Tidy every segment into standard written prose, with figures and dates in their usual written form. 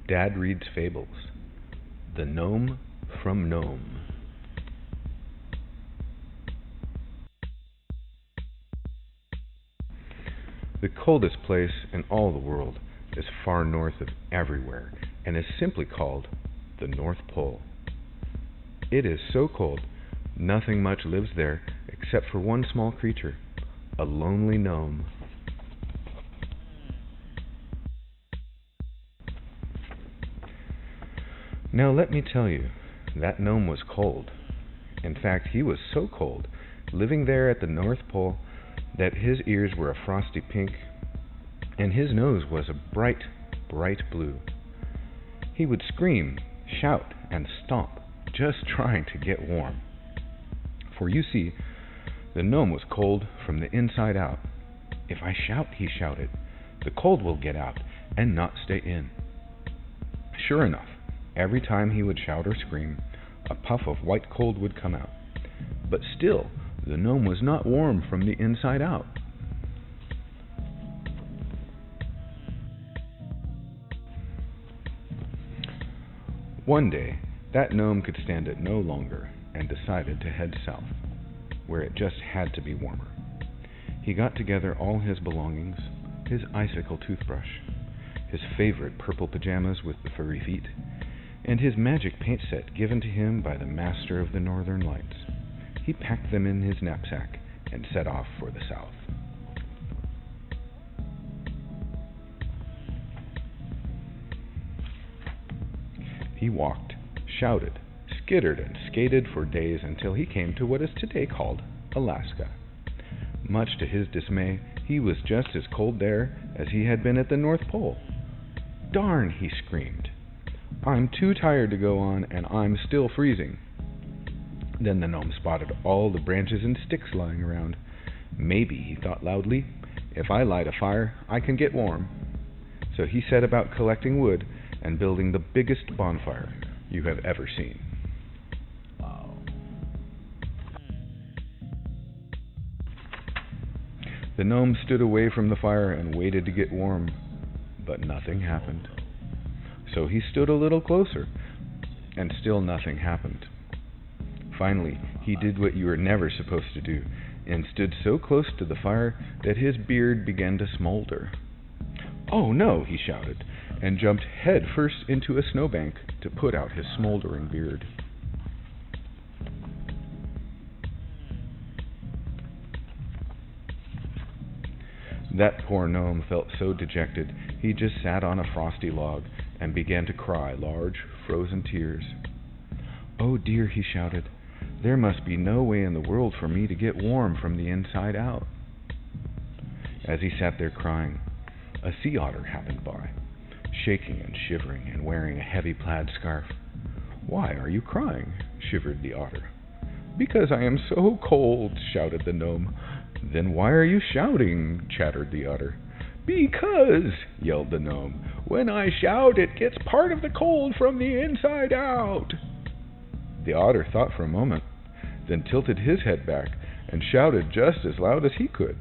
Dad reads Fables. The Gnome from Nome. The coldest place in all the world is far north of everywhere and is simply called the North Pole. It is so cold, nothing much lives there except for one small creature, a lonely gnome. Now let me tell you, that gnome was cold. In fact, he was so cold, living there at the North Pole, that his ears were a frosty pink, and his nose was a bright, bright blue. He would scream, shout, and stomp, just trying to get warm. For you see, the gnome was cold from the inside out. If I shout, he shouted, the cold will get out and not stay in. Sure enough, every time he would shout or scream, a puff of white cold would come out. But still, the gnome was not warm from the inside out. One day, that gnome could stand it no longer and decided to head south, where it just had to be warmer. He got together all his belongings, his icicle toothbrush, his favorite purple pajamas with the furry feet, and his magic paint set given to him by the master of the Northern Lights. He packed them in his knapsack and set off for the south. He walked, shouted, skittered, and skated for days until he came to what is today called Alaska. Much to his dismay, he was just as cold there as he had been at the North Pole. "Darn!" he screamed. "I'm too tired to go on, and I'm still freezing." Then the gnome spotted all the branches and sticks lying around. "Maybe," he thought loudly, "if I light a fire, I can get warm." So he set about collecting wood and building the biggest bonfire you have ever seen. Wow. The gnome stood away from the fire and waited to get warm, but nothing happened. So he stood a little closer, and still nothing happened. Finally, he did what you are never supposed to do, and stood so close to the fire that his beard began to smolder. "Oh no!" he shouted, and jumped head first into a snowbank to put out his smoldering beard. That poor gnome felt so dejected, he just sat on a frosty log and began to cry large, frozen tears. "Oh dear," he shouted, "there must be no way in the world for me to get warm from the inside out." As he sat there crying, a sea otter happened by, shaking and shivering and wearing a heavy plaid scarf. "Why are you crying?" shivered the otter. "Because I am so cold," shouted the gnome. "Then why are you shouting?" chattered the otter. "Because," yelled the gnome, "when I shout it gets part of the cold from the inside out." The otter thought for a moment, then tilted his head back and shouted just as loud as he could.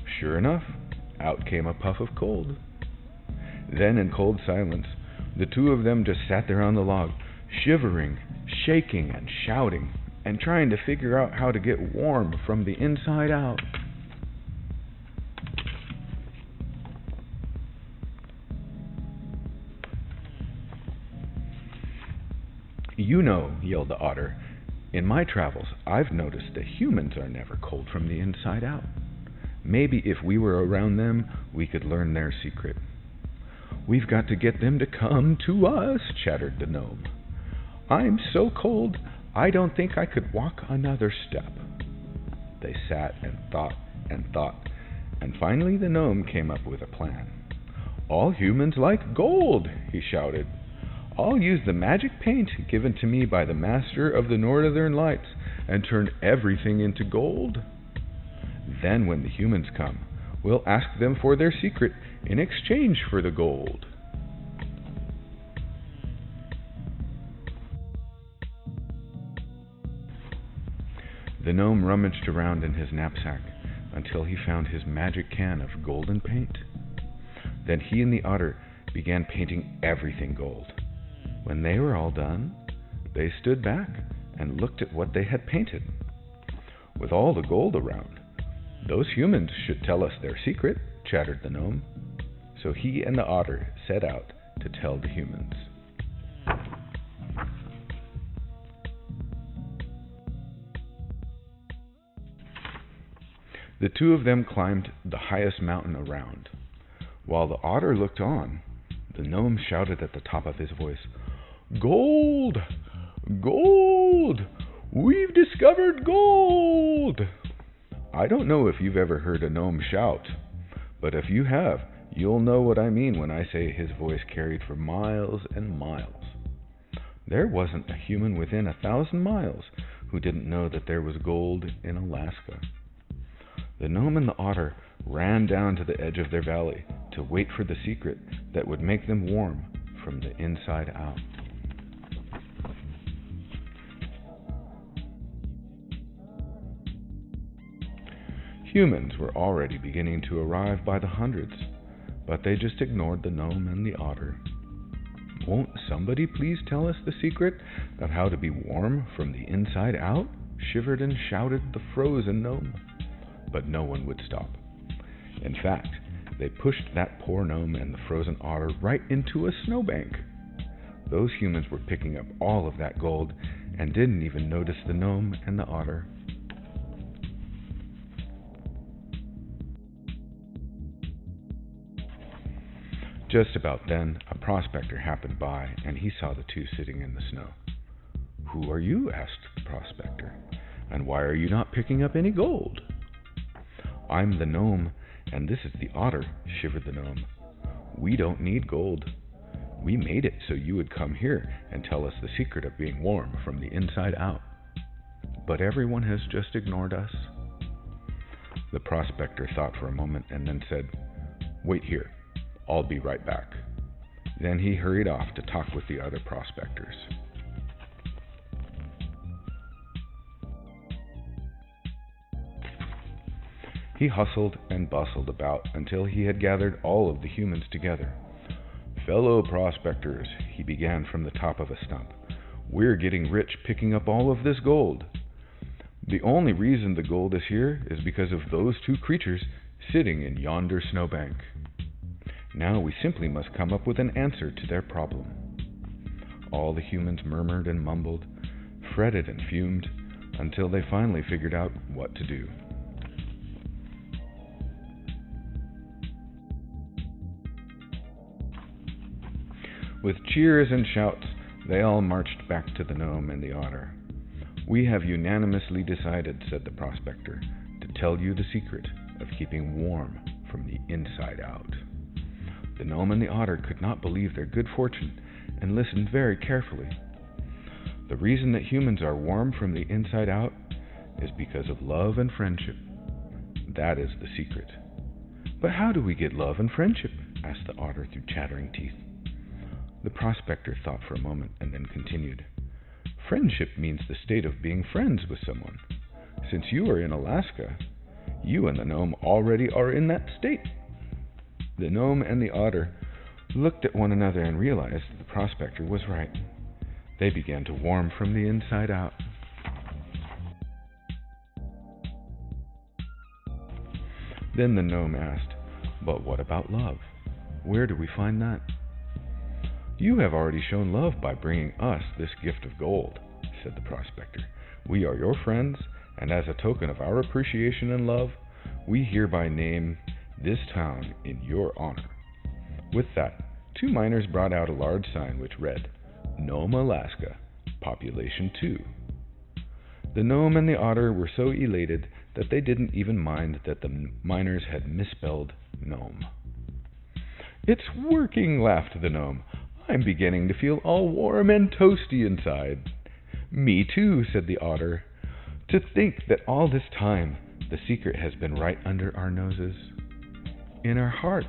Sure enough, out came a puff of cold. Then in cold silence, the two of them just sat there on the log, shivering, shaking, and shouting, and trying to figure out how to get warm from the inside out. "You know," yelled the otter, "in my travels I've noticed that humans are never cold from the inside out. Maybe if we were around them, we could learn their secret." "We've got to get them to come to us," chattered the gnome. "I'm so cold, I don't think I could walk another step." They sat and thought, and finally the gnome came up with a plan. "All humans like gold," he shouted. "I'll use the magic paint given to me by the master of the Northern Lights and turn everything into gold. Then when the humans come, we'll ask them for their secret in exchange for the gold." The gnome rummaged around in his knapsack until he found his magic can of golden paint. Then he and the otter began painting everything gold. When they were all done, they stood back and looked at what they had painted. With all the gold around, those humans should tell us their secret, chattered the gnome. So he and the otter set out to tell the humans. The two of them climbed the highest mountain around. While the otter looked on, the gnome shouted at the top of his voice, "Gold! Gold! We've discovered gold!" I don't know if you've ever heard a gnome shout, but if you have, you'll know what I mean when I say his voice carried for miles and miles. There wasn't a human within 1,000 miles who didn't know that there was gold in Alaska. The gnome and the otter ran down to the edge of their valley to wait for the secret that would make them warm from the inside out. Humans were already beginning to arrive by the hundreds, but they just ignored the gnome and the otter. "Won't somebody please tell us the secret of how to be warm from the inside out?" shivered and shouted the frozen gnome. But no one would stop. In fact, they pushed that poor gnome and the frozen otter right into a snowbank. Those humans were picking up all of that gold and didn't even notice the gnome and the otter. Just about then, a prospector happened by, and he saw the two sitting in the snow. "Who are you?" asked the prospector, "and why are you not picking up any gold?" "I'm the gnome, and this is the otter," shivered the gnome. "We don't need gold. We made it so you would come here and tell us the secret of being warm from the inside out. But everyone has just ignored us." The prospector thought for a moment and then said, "Wait here. I'll be right back." Then he hurried off to talk with the other prospectors. He hustled and bustled about until he had gathered all of the humans together. "Fellow prospectors," he began from the top of a stump, "we're getting rich picking up all of this gold. The only reason the gold is here is because of those two creatures sitting in yonder snowbank. Now we simply must come up with an answer to their problem." All the humans murmured and mumbled, fretted and fumed, until they finally figured out what to do. With cheers and shouts, they all marched back to the gnome and the otter. "We have unanimously decided," said the prospector, "to tell you the secret of keeping warm from the inside out." The gnome and the otter could not believe their good fortune and listened very carefully. "The reason that humans are warm from the inside out is because of love and friendship. That is the secret." "But how do we get love and friendship?" asked the otter through chattering teeth. The prospector thought for a moment and then continued, "Friendship means the state of being friends with someone. Since you are in Alaska, you and the gnome already are in that state." The gnome and the otter looked at one another and realized that the prospector was right. They began to warm from the inside out. Then the gnome asked, "But what about love? Where do we find that?" "You have already shown love by bringing us this gift of gold," said the prospector. "We are your friends, and as a token of our appreciation and love, we hereby name this town in your honor." With that, two miners brought out a large sign which read, "Nome, Alaska, Population 2. The gnome and the otter were so elated that they didn't even mind that the miners had misspelled gnome. "It's working," laughed the gnome. "I'm beginning to feel all warm and toasty inside." "Me too," said the otter. "To think that all this time the secret has been right under our noses, in our hearts."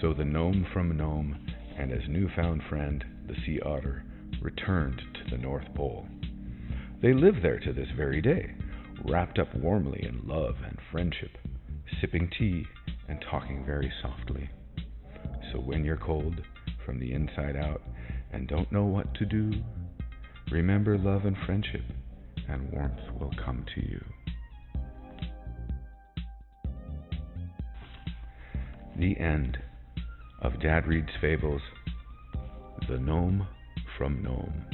So the gnome from Nome and his newfound friend, the sea otter, returned to the North Pole. They live there to this very day, wrapped up warmly in love and friendship, sipping tea and talking very softly. So when you're cold from the inside out and don't know what to do, remember love and friendship, and warmth will come to you. The end of Dad Reads Fables, The Gnome from Nome.